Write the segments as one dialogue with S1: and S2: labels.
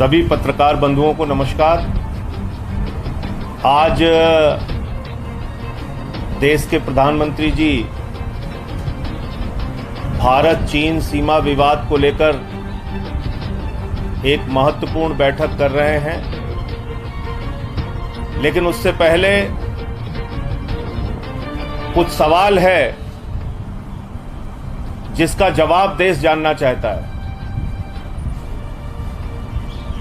S1: सभी पत्रकार बंधुओं को नमस्कार। आज देश के प्रधानमंत्री जी भारत चीन सीमा विवाद को लेकर एक महत्वपूर्ण बैठक कर रहे हैं, लेकिन उससे पहले कुछ सवाल है जिसका जवाब देश जानना चाहता है।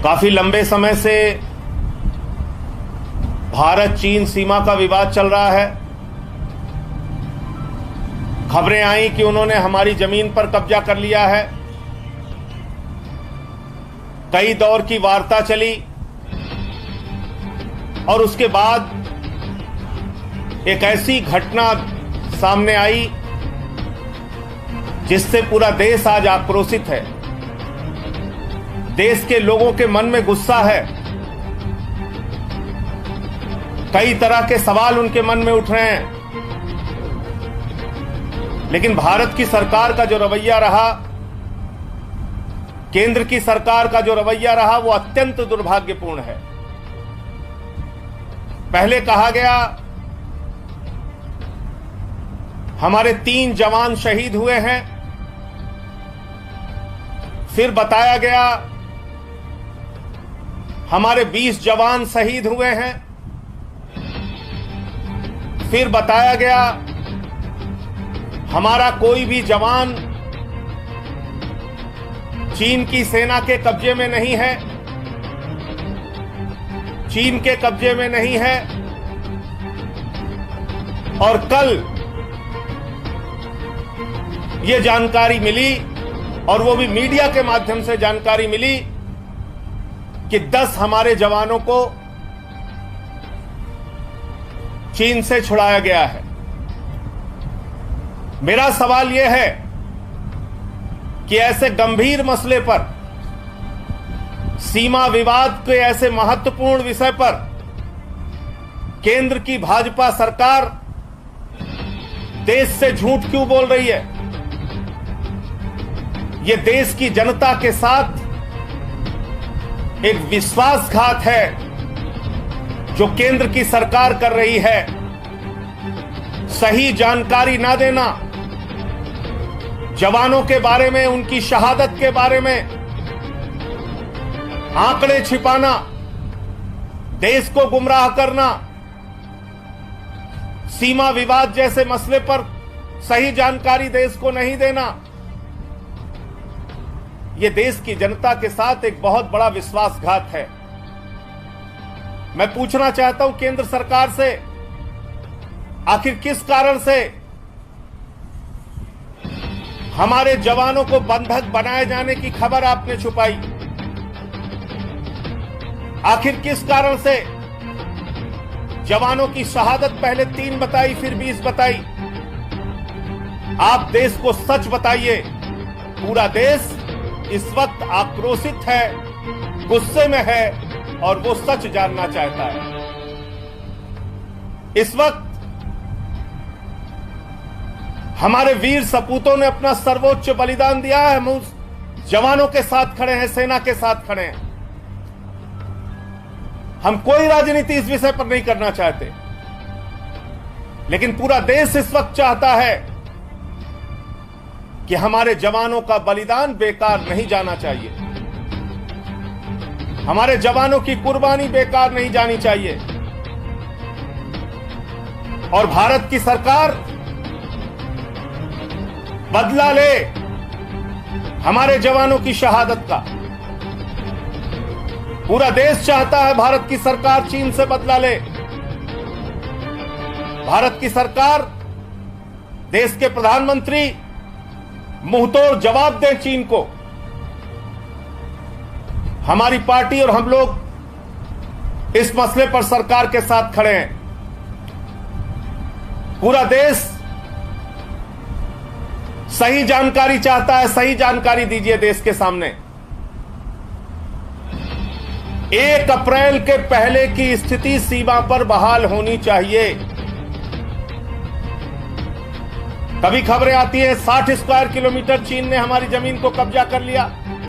S1: काफी लंबे समय से भारत चीन सीमा का विवाद चल रहा है। खबरें आई कि उन्होंने हमारी जमीन पर कब्जा कर लिया है। कई दौर की वार्ता चली और उसके बाद एक ऐसी घटना सामने आई जिससे पूरा देश आज आक्रोशित है। देश के लोगों के मन में गुस्सा है। कई तरह के सवाल उनके मन में उठ रहे हैं, लेकिन भारत की सरकार का जो रवैया रहा, केंद्र की सरकार का जो रवैया रहा, वो अत्यंत दुर्भाग्यपूर्ण है। पहले कहा गया हमारे 3 जवान शहीद हुए हैं, फिर बताया गया हमारे 20 जवान शहीद हुए हैं, फिर बताया गया हमारा कोई भी जवान चीन की सेना के कब्जे में नहीं है, चीन के कब्जे में नहीं है। और कल ये जानकारी मिली, और वो भी मीडिया के माध्यम से जानकारी मिली, कि 10 हमारे जवानों को चीन से छुड़ाया गया है। मेरा सवाल यह है कि ऐसे गंभीर मसले पर, सीमा विवाद के ऐसे महत्वपूर्ण विषय पर केंद्र की भाजपा सरकार देश से झूठ क्यों बोल रही है? यह देश की जनता के साथ एक विश्वासघात है जो केंद्र की सरकार कर रही है। सही जानकारी ना देना, जवानों के बारे में, उनकी शहादत के बारे में आंकड़े छिपाना, देश को गुमराह करना, सीमा विवाद जैसे मसले पर सही जानकारी देश को नहीं देना, यह देश की जनता के साथ एक बहुत बड़ा विश्वासघात है। मैं पूछना चाहता हूं केंद्र सरकार से, आखिर किस कारण से हमारे जवानों को बंधक बनाए जाने की खबर आपने छुपाई? आखिर किस कारण से जवानों की शहादत पहले 3 बताई, फिर 20 बताई? आप देश को सच बताइए। पूरा देश इस वक्त आक्रोशित है, गुस्से में है, और वो सच जानना चाहता है। इस वक्त हमारे वीर सपूतों ने अपना सर्वोच्च बलिदान दिया है। हम उस जवानों के साथ खड़े हैं, सेना के साथ खड़े हैं। हम कोई राजनीति इस विषय पर नहीं करना चाहते, लेकिन पूरा देश इस वक्त चाहता है कि हमारे जवानों का बलिदान बेकार नहीं जाना चाहिए, हमारे जवानों की कुर्बानी बेकार नहीं जानी चाहिए। और भारत की सरकार बदला ले हमारे जवानों की शहादत का। पूरा देश चाहता है भारत की सरकार चीन से बदला ले। भारत की सरकार, देश के प्रधानमंत्री मुंहतोड़ जवाब दें चीन को। हमारी पार्टी और हम लोग इस मसले पर सरकार के साथ खड़े हैं। पूरा देश सही जानकारी चाहता है। सही जानकारी दीजिए देश के सामने। 1 अप्रैल के पहले की स्थिति सीमा पर बहाल होनी चाहिए। कभी खबरें आती हैं 60 स्क्वायर किलोमीटर चीन ने हमारी जमीन को कब्जा कर लिया।